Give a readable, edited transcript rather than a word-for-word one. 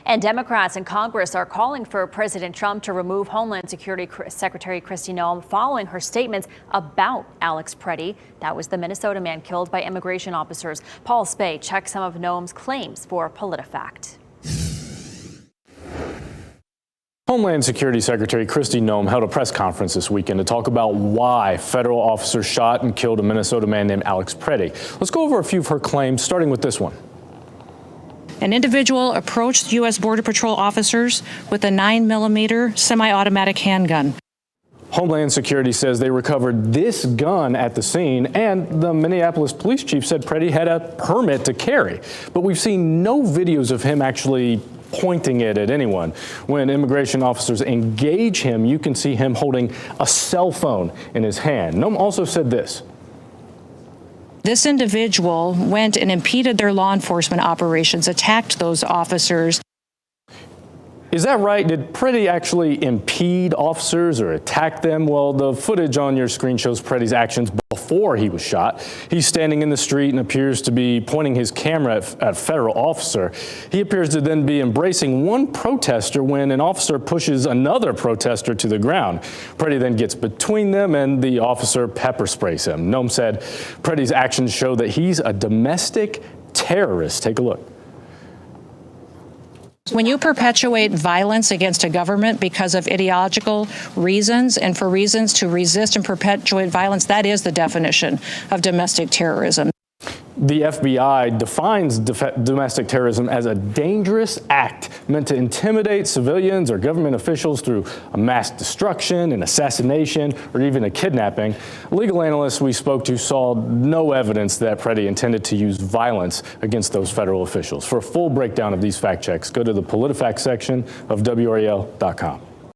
And Democrats in Congress are calling for President Trump to remove Homeland Security Secretary Kristi Noem following her statements about Alex Pretti. That was the Minnesota man killed by immigration officers. Paul Spey checked some of Noem's claims for PolitiFact. Homeland Security Secretary Kristi Noem held a press conference this weekend to talk about why federal officers shot and killed a Minnesota man named Alex Pretti. Let's go over a few of her claims, starting with this one. An individual approached U.S. Border Patrol officers with a 9mm semi-automatic handgun. Homeland Security says they recovered this gun at the scene, and the Minneapolis police chief said Pretti had a permit to carry. But we've seen no videos of him actually pointing it at anyone. When immigration officers engage him, you can see him holding a cell phone in his hand. Noem also said this. This individual went and impeded their law enforcement operations, attacked those officers. Is that right? Did Pretti actually impede officers or attack them? Well, the footage on your screen shows Pretti's actions before he was shot. He's standing in the street and appears to be pointing his camera at a federal officer. He appears to then be embracing one protester when an officer pushes another protester to the ground. Pretti then gets between them and the officer pepper sprays him. Noem said Pretti's actions show that he's a domestic terrorist. Take a look. When you perpetuate violence against a government because of ideological reasons and for reasons to resist and perpetuate violence, that is the definition of domestic terrorism. The FBI defines domestic terrorism as a dangerous act meant to intimidate civilians or government officials through a mass destruction, an assassination, or even a kidnapping. Legal analysts we spoke to saw no evidence that Pretti intended to use violence against those federal officials. For a full breakdown of these fact checks, go to the PolitiFact section of WRAL.com.